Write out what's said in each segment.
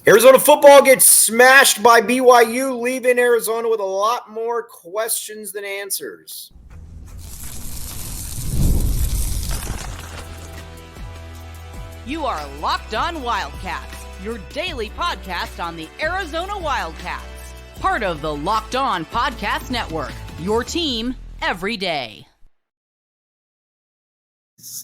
Arizona football gets smashed by BYU, leaving Arizona with a lot more questions than answers. You are Locked On Wildcats, your daily podcast on the Arizona Wildcats. Part of the Locked On Podcast Network, your team every day.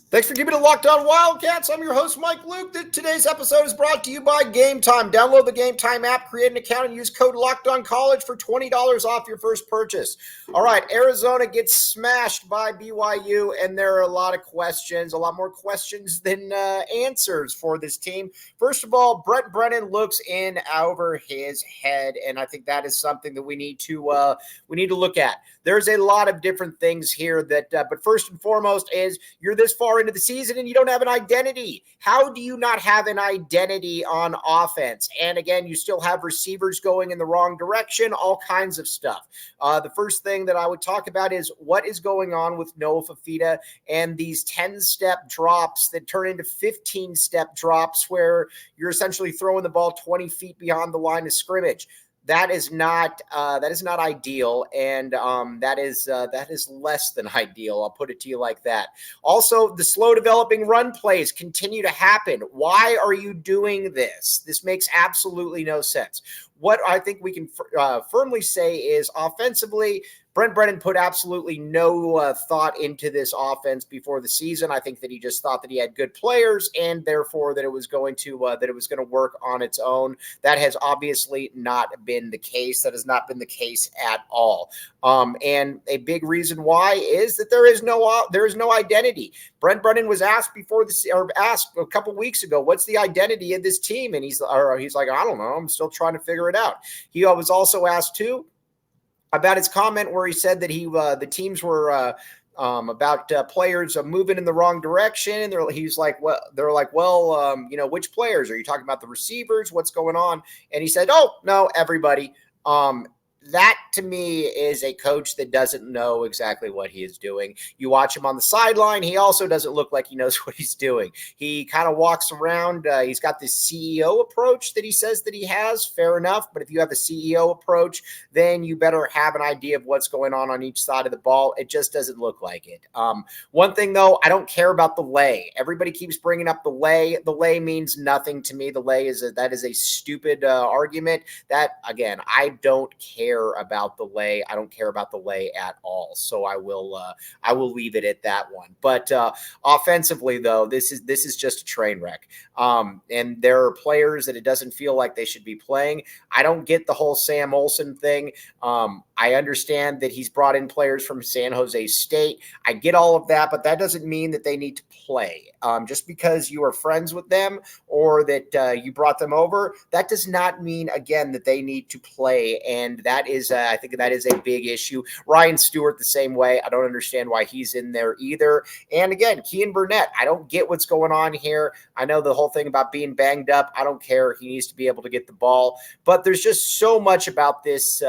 Thanks for keeping it Locked On Wildcats. I'm your host, Mike Luke. Today's episode is brought to you by Gametime. Download the Gametime app, create an account, and use code LOCKEDONCollege for $20 off your first purchase. All right, Arizona gets smashed by BYU, and there are a lot of questions, a lot more questions than answers for this team. First of all, Brent Brennan looks in over his head, and I think that is something that we need to look at. There's a lot of different things here but first and foremost is you're this far into the season and you don't have an identity. How do you not have an identity on offense? And again, you still have receivers going in the wrong direction, all kinds of stuff. The first thing that I would talk about is what is going on with Noah Fifita and these 10-step drops that turn into 15-step drops where you're essentially throwing the ball 20 feet beyond the line of scrimmage. That is not ideal, and that is less than ideal. I'll put it to you like that. Also, the slow developing run plays continue to happen. Why are you doing this? This makes absolutely no sense. What I think we can firmly say is offensively, Brent Brennan put absolutely no thought into this offense before the season. I think that he just thought that he had good players and therefore that it was going to work on its own. That has obviously not been the case. That has not been the case at all. And a big reason why is that there is no identity. Brent Brennan was asked asked a couple weeks ago, what's the identity of this team? And he's like, I don't know. I'm still trying to figure it out. He was also asked too about his comment where he said that the teams were about players moving in the wrong direction. And he's like, well, they're like, well, which players? Are you talking about the receivers? What's going on? And he said, oh, no, everybody. That to me is a coach that doesn't know exactly what he is doing. You watch him on the sideline. He also doesn't look like he knows what he's doing. He kind of walks around. He's got this CEO approach that he says that he has. Fair enough. But if you have a CEO approach, then you better have an idea of what's going on each side of the ball. It just doesn't look like it. One thing, though, I don't care about the lay. Everybody keeps bringing up the lay. The lay means nothing to me. The lay is a stupid argument. That, again, I don't care about the lay. I don't care about the lay at all. So I will leave it at that one. But offensively, though, this is just a train wreck. And there are players that it doesn't feel like they should be playing. I don't get the whole Sam Olsen thing. I understand that he's brought in players from San Jose State. I get all of that, but that doesn't mean that they need to play. Just because you are friends with them or that you brought them over, that does not mean, again, that they need to play. And that is, I think that is a big issue. Ryan Stewart, the same way. I don't understand why he's in there either. And again, Kean Burnett, I don't get what's going on here. I know the whole thing about being banged up. I don't care. He needs to be able to get the ball. But there's just so much about this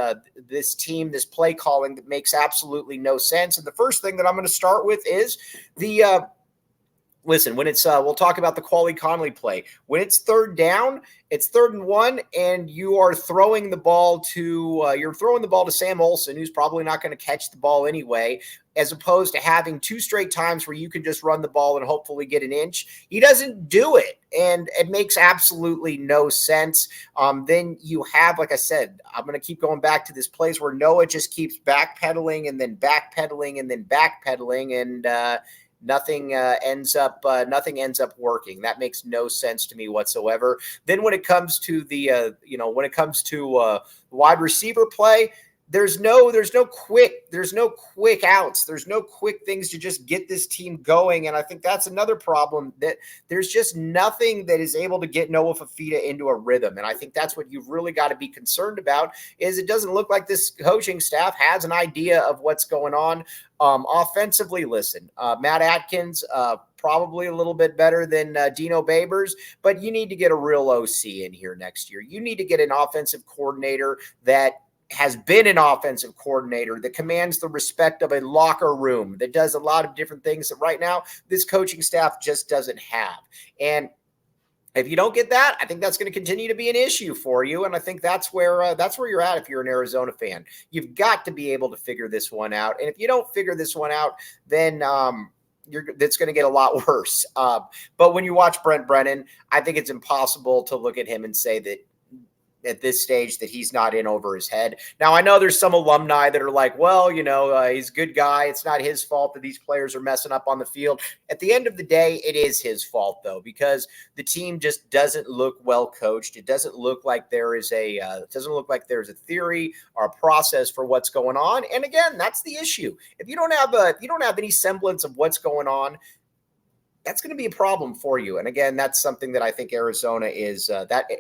team, this play calling that makes absolutely no sense. And the first thing that I'm going to start with is listen, when it's we'll talk about the Quali Conley play. When it's third down, it's 3rd and 1, and you are throwing the ball to Sam Olsen, who's probably not going to catch the ball anyway, as opposed to having 2 straight times where you can just run the ball and hopefully get an inch. He doesn't do it, and it makes absolutely no sense. Then you have, like I said, I'm going to keep going back to this place where Noah just keeps backpedaling and then backpedaling and then backpedaling, and nothing ends up working. That makes no sense to me whatsoever. Then when it comes to the wide receiver play, there's no quick outs. There's no quick things to just get this team going. And I think that's another problem, that there's just nothing that is able to get Noah Fifita into a rhythm. And I think that's what you've really got to be concerned about, is it doesn't look like this coaching staff has an idea of what's going on. Offensively, listen, Matt Atkins, probably a little bit better than Dino Babers, but you need to get a real OC in here next year. You need to get an offensive coordinator that has been an offensive coordinator, that commands the respect of a locker room, that does a lot of different things that right now this coaching staff just doesn't have. And If you don't get that, I think that's going to continue to be an issue for you, and I think that's where you're at if you're an Arizona fan. You've got to be able to figure this one out, and if you don't figure this one out, then that's going to get a lot worse. But when you watch Brent Brennan, I think it's impossible to look at him and say that at this stage that he's not in over his head. Now, I know there's some alumni that are like, well, he's a good guy. It's not his fault that these players are messing up on the field. At the end of the day, it is his fault, though, because the team just doesn't look well coached. It doesn't look like there's a theory or a process for what's going on. And again, that's the issue. If you don't have any semblance of what's going on, that's going to be a problem for you. And again, that's something that I think Arizona is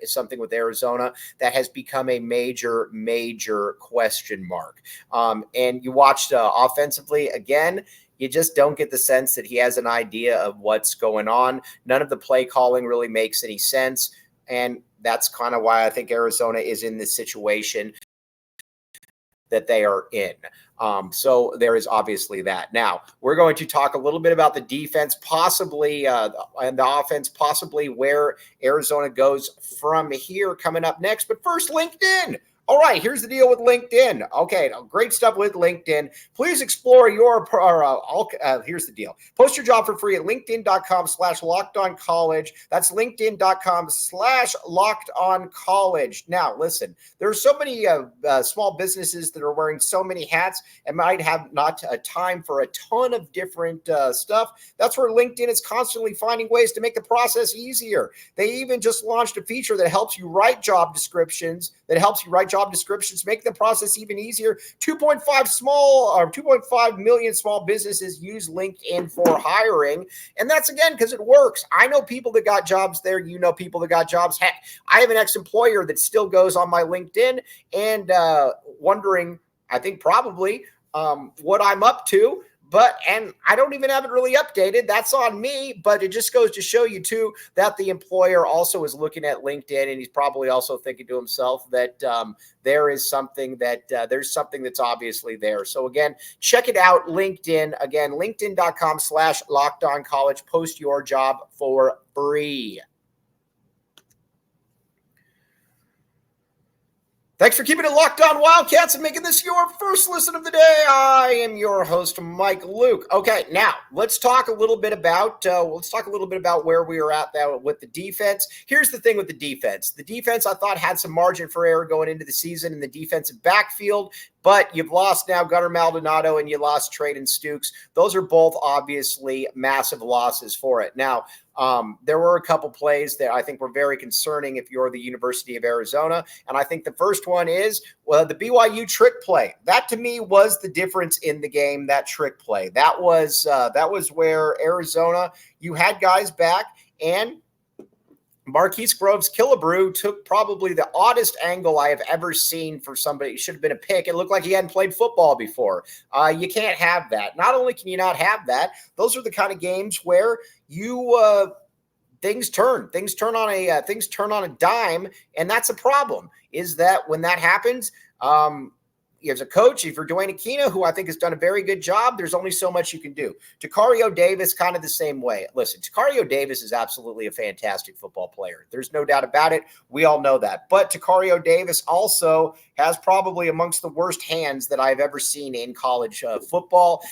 something with Arizona that has become a major, major question mark. And you watched offensively, again, you just don't get the sense that he has an idea of what's going on. None of the play calling really makes any sense. And that's kind of why I think Arizona is in this situation that they are in. So there is obviously that. Now, we're going to talk a little bit about the defense, possibly, and the offense, possibly where Arizona goes from here coming up next. But first, LinkedIn. All right, here's the deal with LinkedIn. Okay, great stuff with LinkedIn. Please explore here's the deal. Post your job for free at linkedin.com/lockedoncollege. That's linkedin.com/lockedoncollege. Now, listen, there are so many small businesses that are wearing so many hats and might have not a time for a ton of different stuff. That's where LinkedIn is constantly finding ways to make the process easier. They even just launched a feature that helps you write job descriptions, make the process even easier. 2.5 million small businesses use LinkedIn for hiring. And that's, again, because it works. I know people that got jobs there. You know people that got jobs. Heck, I have an ex-employer that still goes on my LinkedIn and wondering, I think probably, what I'm up to. And I don't even have it really updated. That's on me, but it just goes to show you too that the employer also is looking at LinkedIn, and he's probably also thinking to himself that there's something that's obviously there. So again, check it out. LinkedIn, again, linkedin.com/lockedoncollege. Post your job for free. Thanks for keeping it locked on Wildcats and making this your first listen of the day. I am your host, Mike Luke. Okay, now let's talk a little bit about where we are at now with the defense. Here's the thing with the defense. The defense, I thought, had some margin for error going into the season in the defensive backfield, but you've lost now Gunnar Maldonado and you lost Traden Stukes. Those are both obviously massive losses for it. Now, there were a couple plays that I think were very concerning if you're the University of Arizona. And I think the first one is, the BYU trick play. That to me was the difference in the game, that trick play. That was where Arizona, you had guys back, and Marquise Groves-Killebrew took probably the oddest angle I have ever seen for somebody. It should have been a pick. It looked like he hadn't played football before. You can't have that. Not only can you not have that, those are the kind of games where things turn on a dime, and that's a problem. Is that when that happens, as a coach, if you're Dwayne Aquino, who I think has done a very good job, there's only so much you can do. Tacario Davis, kind of the same way. Listen, Tacario Davis is absolutely a fantastic football player. There's no doubt about it. We all know that. But Tacario Davis also has probably amongst the worst hands that I've ever seen in college football.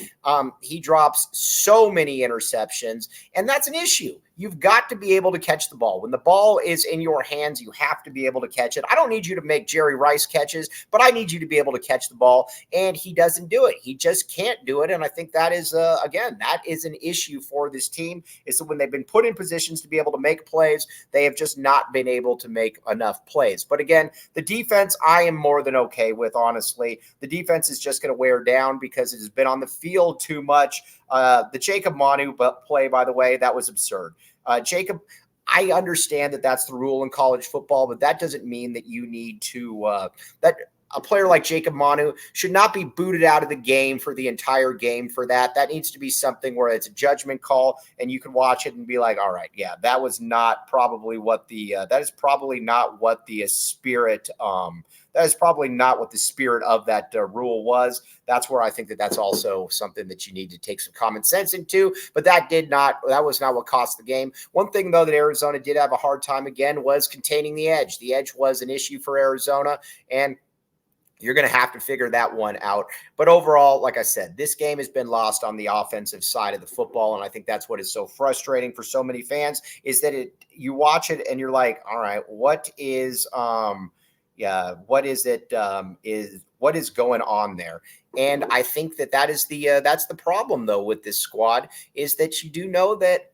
He drops so many interceptions, and that's an issue. You've got to be able to catch the ball. When the ball is in your hands, you have to be able to catch it. I don't need you to make Jerry Rice catches, but I need you to be able to catch the ball, and he doesn't do it. He just can't do it, and I think that is, again, that is an issue for this team, is that when they've been put in positions to be able to make plays, they have just not been able to make enough plays. But again, the defense, I am more than okay with, honestly. The defense is just going to wear down because it has been on the field too much. The Jacob Manu play, by the way, that was absurd. Jacob, I understand that that's the rule in college football, but that doesn't mean that you need to a player like Jacob Manu should not be booted out of the game for the entire game for that. That needs to be something where it's a judgment call and you can watch it and be like, all right, yeah, that was not probably what that is probably not what the spirit, that is probably not what the spirit of that rule was. That's where I think that's also something that you need to take some common sense into, but that was not what cost the game. One thing though that Arizona did have a hard time again was containing the edge. The edge was an issue for Arizona, and you're going to have to figure that one out. But overall, like I said, this game has been lost on the offensive side of the football. And I think that's what is so frustrating for so many fans is that you watch it and you're like, all right, what is going on there? And I think that's the problem though with this squad is that you do know that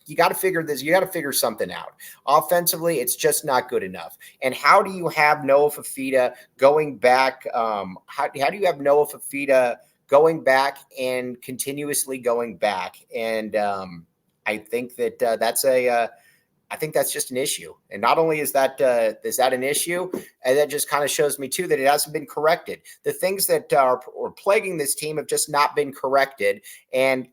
you got to figure this. You got to figure something out. Offensively, it's just not good enough. And how do you have Noah Fifita going back? How do you have Noah Fifita going back and continuously going back? And I think I think that's just an issue. And not only is that an issue, and that just kind of shows me too that it hasn't been corrected. The things that are plaguing this team have just not been corrected. And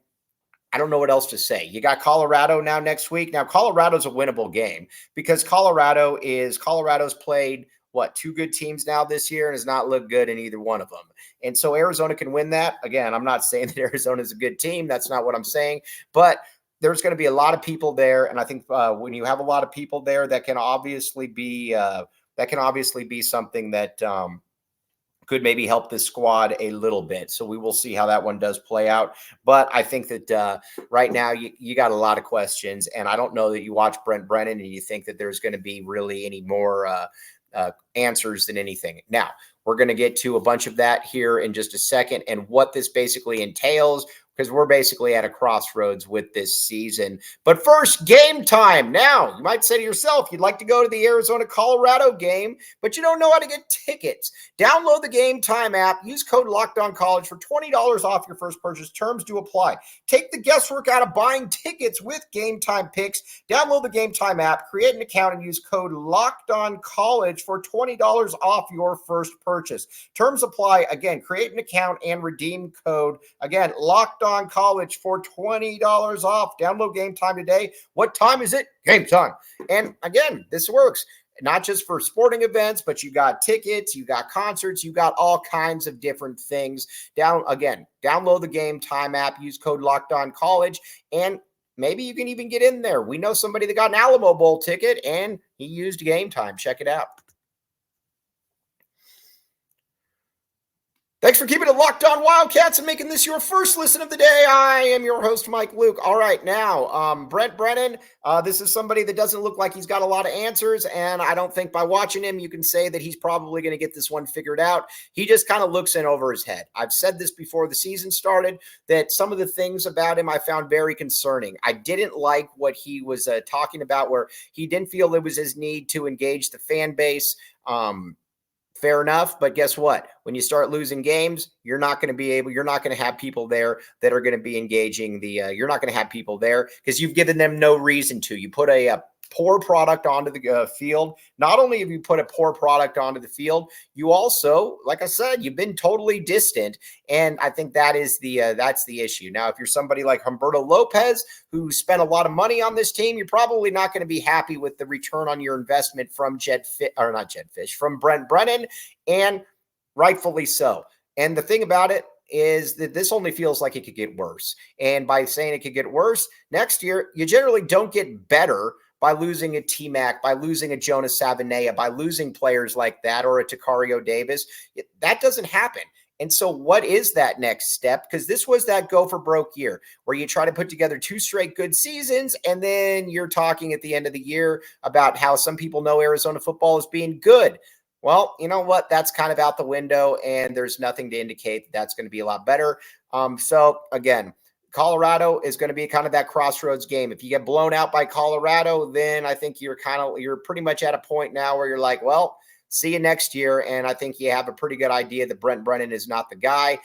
I don't know what else to say. You got Colorado now next week. Now, Colorado's a winnable game because Colorado's played, two good teams now this year and has not looked good in either one of them. And so Arizona can win that. Again, I'm not saying that Arizona is a good team. That's not what I'm saying. But there's going to be a lot of people there. And I think when you have a lot of people there, that can obviously be something that could maybe help this squad a little bit. So we will see how that one does play out. But I think that right now you got a lot of questions, and I don't know that you watch Brent Brennan and you think that there's going to be really any more answers than anything. Now, we're going to get to a bunch of that here in just a second and what this basically entails, because we're basically at a crossroads with this season. But first, game time. Now, you might say to yourself, you'd like to go to the Arizona-Colorado game, but you don't know how to get tickets. Download the Game Time app. Use code LOCKEDONCollege for $20 off your first purchase. Terms do apply. Take the guesswork out of buying tickets with Game Time picks. Download the Game Time app, create an account, and use code LOCKEDONCollege for $20 off your first purchase. Terms apply. Again, create an account and redeem code. Again, Locked On College for $20 off. Download Game Time today. What time is it? Game time. And again, this works not just for sporting events, but you got tickets, you got concerts, you got all kinds of different things. Download the Game Time app, use code Locked On College, and maybe you can even get in there. We know somebody that got an Alamo Bowl ticket and he used Game Time. Check it out. Thanks for keeping it locked on Wildcats and making this your first listen of the day. I am your host, Mike Luke. All right, now, Brent Brennan, this is somebody that doesn't look like he's got a lot of answers, and I don't think by watching him you can say that he's probably going to get this one figured out. He just kind of looks in over his head. I've said this before the season started, that some of the things about him I found very concerning. I didn't like what he was talking about, where he didn't feel it was his need to engage the fan base. Fair enough, but guess what? When you start losing games, you're not going to have people there that are going to be engaging you're not going to have people there because you've given them no reason to. You put a poor product onto the field. Not only have you put a poor product onto the field, you also, like I said, you've been totally distant. And I think that's the issue. Now, if you're somebody like Humberto Lopez, who spent a lot of money on this team, you're probably not going to be happy with the return on your investment from from Brent Brennan, and rightfully so. And the thing about it is that this only feels like it could get worse. And by saying it could get worse, next year, you generally don't get better by losing a T-Mac, by losing a Jonas Savanea, by losing players like that, or a Takario Davis. That doesn't happen. And so what is that next step? Because this was that go for broke year where you try to put together 2 straight good seasons, and then you're talking at the end of the year about how some people know Arizona football as being good. Well, you know what? That's kind of out the window, and there's nothing to indicate that's going to be a lot better. So again, Colorado is going to be kind of that crossroads game. If you get blown out by Colorado, then I think you're pretty much at a point now where you're like, well, see you next year. And I think you have a pretty good idea that Brent Brennan is not the guy.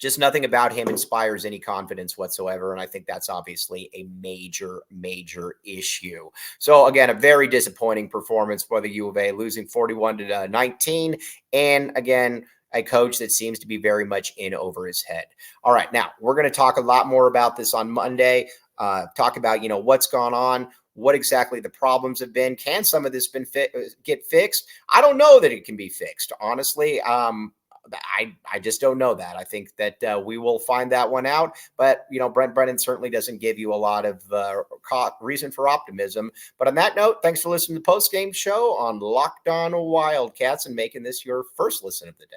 Just nothing about him inspires any confidence whatsoever. And I think that's obviously a major, major issue. So again, a very disappointing performance for the U of A, losing 41-19. And again, a coach that seems to be very much in over his head. All right, now we're going to talk a lot more about this on Monday. Talk about, what's gone on, what exactly the problems have been. Can some of this get fixed? I don't know that it can be fixed, honestly. I just don't know that. I think that we will find that one out. But, Brent Brennan certainly doesn't give you a lot of reason for optimism. But on that note, thanks for listening to the postgame show on Locked On Wildcats and making this your first listen of the day.